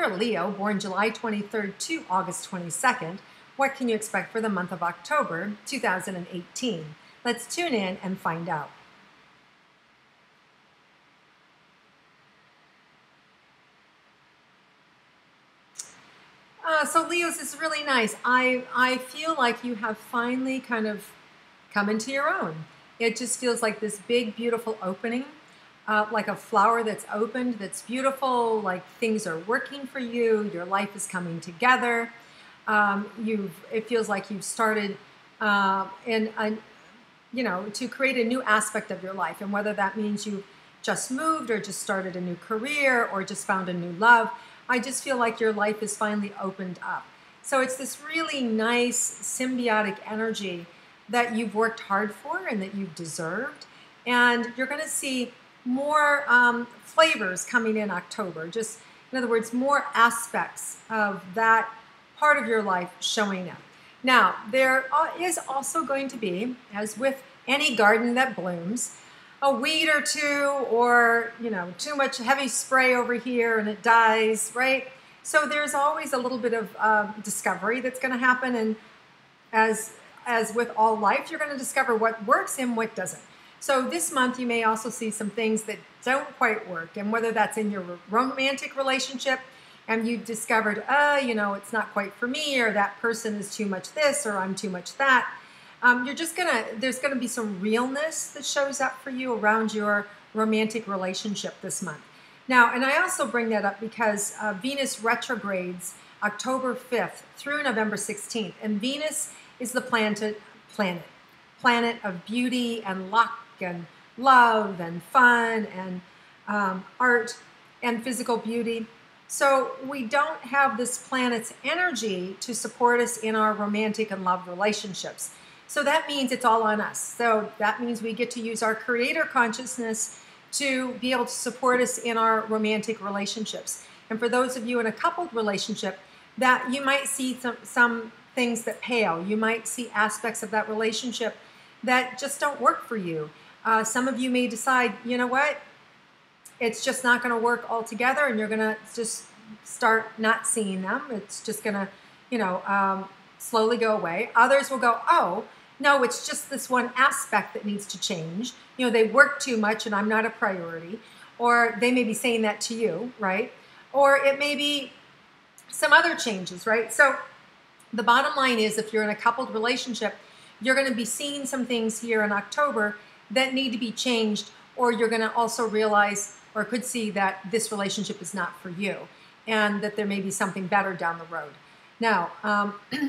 you're a Leo, born July 23rd to August 22nd, what can you expect for the month of October 2018? Let's tune in and find out. So Leos, is really nice. I feel like you have finally kind of come into your own. It just feels like this big, beautiful opening, like a flower that's opened, that's beautiful, like things are working for you, your life is coming together. It feels like you've started to create a new aspect of your life. And whether that means you just moved or just started a new career or just found a new love, I just feel like your life is finally opened up. So it's this really nice symbiotic energy that you've worked hard for and that you've deserved. And you're going to see more flavors coming in October. Just, in other words, more aspects of that part of your life showing up. Now, there is also going to be, as with any garden that blooms, a weed or two, or too much heavy spray over here and it dies, right? So there's always a little bit of discovery that's going to happen, and as with all life, you're going to discover what works and what doesn't. So this month you may also see some things that don't quite work, and whether that's in your romantic relationship and you discovered, it's not quite for me, or that person is too much this, or I'm too much that. There's gonna be some realness that shows up for you around your romantic relationship this month. Now, and I also bring that up because Venus retrogrades October 5th through November 16th, and Venus is the planet of beauty and luck and love and fun and art and physical beauty. So we don't have this planet's energy to support us in our romantic and love relationships. So that means it's all on us. So that means we get to use our creator consciousness to be able to support us in our romantic relationships. And for those of you in a coupled relationship, that you might see some things that pale. You might see aspects of that relationship that just don't work for you. Some of you may decide, you know what, it's just not going to work altogether, and you're going to just start not seeing them. It's just going to, slowly go away. Others will go, oh, no, it's just this one aspect that needs to change. They work too much and I'm not a priority. Or they may be saying that to you, right? Or it may be some other changes, right? So the bottom line is, if you're in a coupled relationship, you're going to be seeing some things here in October that need to be changed, or you're going to also realize or could see that this relationship is not for you and that there may be something better down the road. Now,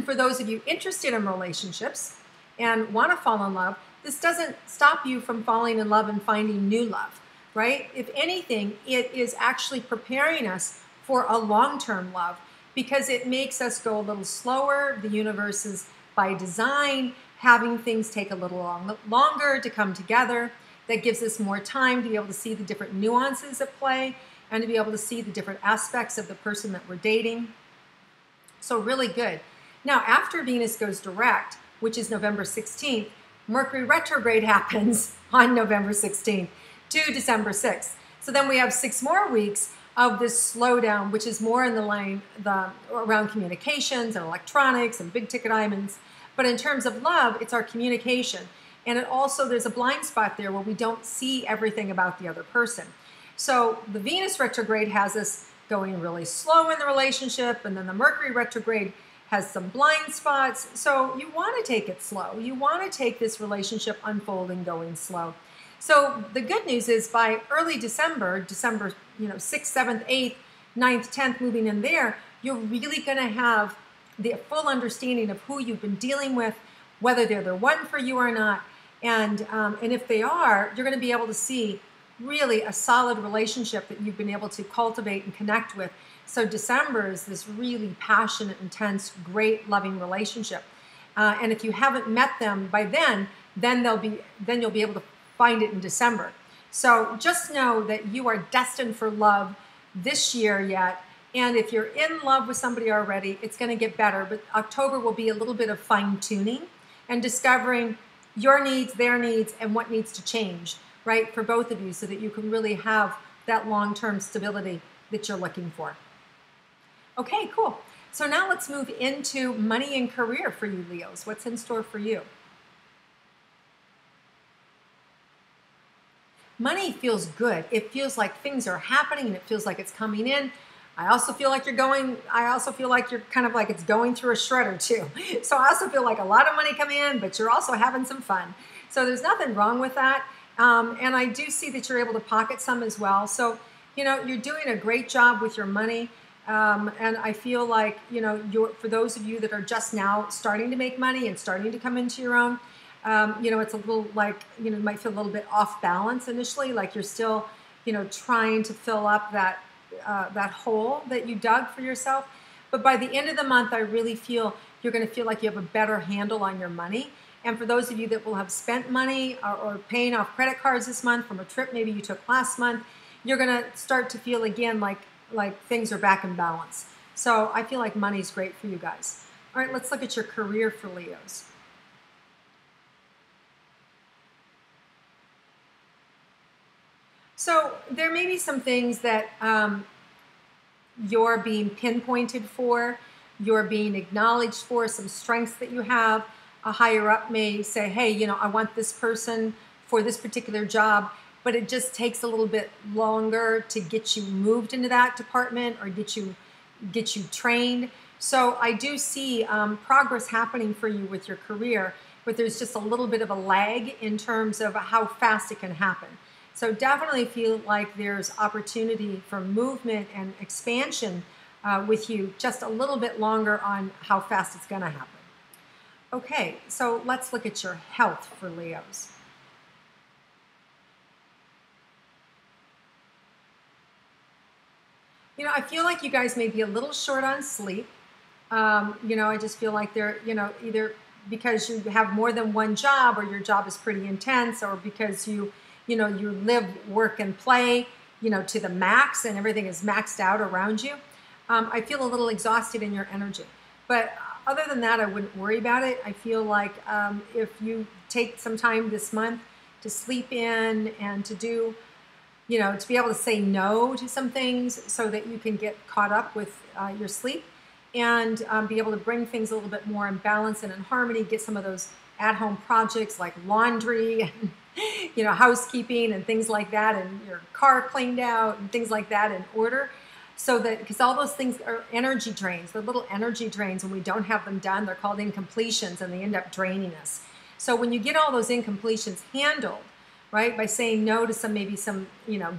for those of you interested in relationships and want to fall in love, this doesn't stop you from falling in love and finding new love, right? If anything, it is actually preparing us for a long-term love, because it makes us go a little slower. The universe is, by design, having things take a little longer to come together. That gives us more time to be able to see the different nuances at play and to be able to see the different aspects of the person that we're dating. So really good. Now, after Venus goes direct, which is November 16th, Mercury retrograde happens on November 16th to December 6th. So then we have 6 more weeks of this slowdown, which is more in the line around communications and electronics and big ticket items. But in terms of love, it's our communication. And it also, there's a blind spot there where we don't see everything about the other person. So the Venus retrograde has us going really slow in the relationship, and then the Mercury retrograde has some blind spots. So you want to take it slow. You want to take this relationship unfolding going slow. So the good news is, by early December 6th, 7th, 8th, 9th, 10th, moving in there, you're really going to have the full understanding of who you've been dealing with, whether they're the one for you or not. And if they are, you're going to be able to see really a solid relationship that you've been able to cultivate and connect with. So December is this really passionate, intense, great, loving relationship. And if you haven't met them by then you'll be able to find it in December. So just know that you are destined for love this year yet. And if you're in love with somebody already, it's going to get better. But October will be a little bit of fine-tuning and discovering your needs, their needs, and what needs to change, right, for both of you, so that you can really have that long-term stability that you're looking for. Okay, cool. So now let's move into money and career for you, Leos. What's in store for you? Money feels good. It feels like things are happening and it feels like it's coming in. I also feel like you're kind of like it's going through a shredder too. So I also feel like a lot of money coming in, but you're also having some fun. So there's nothing wrong with that. And I do see that you're able to pocket some as well. So, you're doing a great job with your money. And I feel like, for those of you that are just now starting to make money and starting to come into your own, it's a little like, you might feel a little bit off balance initially, like you're still, trying to fill up that hole that you dug for yourself. But by the end of the month, I really feel you're going to feel like you have a better handle on your money. And for those of you that will have spent money or paying off credit cards this month from a trip maybe you took last month, you're going to start to feel again like things are back in balance. So I feel like money's great for you guys. All right, let's look at your career for Leos. So there may be some things that you're being pinpointed for, you're being acknowledged for, some strengths that you have. A higher up may say, hey, I want this person for this particular job, but it just takes a little bit longer to get you moved into that department or get you trained. So I do see progress happening for you with your career, but there's just a little bit of a lag in terms of how fast it can happen. So definitely feel like there's opportunity for movement and expansion with you, just a little bit longer on how fast it's going to happen. Okay, so let's look at your health for Leos. I feel like you guys may be a little short on sleep. I just feel like they're, either because you have more than one job or your job is pretty intense, or because you live, work, and play, to the max and everything is maxed out around you. I feel a little exhausted in your energy. But other than that, I wouldn't worry about it. I feel like if you take some time this month to sleep in and to do, to be able to say no to some things so that you can get caught up with your sleep and be able to bring things a little bit more in balance and in harmony, get some of those at-home projects like laundry and housekeeping and things like that, and your car cleaned out and things like that in order. So that, because all those things are energy drains, they're little energy drains. When we don't have them done, they're called incompletions and they end up draining us. So when you get all those incompletions handled, right, by saying no to maybe some,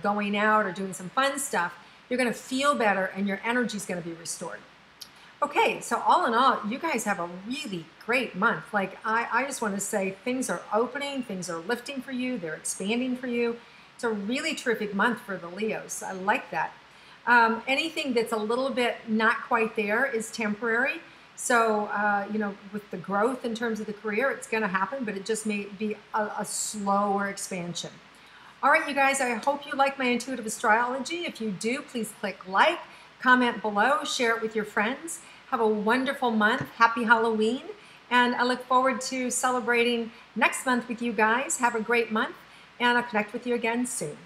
going out or doing some fun stuff, you're going to feel better and your energy is going to be restored. Okay, so all in all, you guys have a really great month. Like, I just want to say things are opening, things are lifting for you, they're expanding for you. It's a really terrific month for the Leos. I like that. Anything that's a little bit not quite there is temporary. So, with the growth in terms of the career, it's going to happen, but it just may be a slower expansion. All right, you guys, I hope you like my intuitive astrology. If you do, please click like, comment below, share it with your friends. Have a wonderful month. Happy Halloween. And I look forward to celebrating next month with you guys. Have a great month, and I'll connect with you again soon.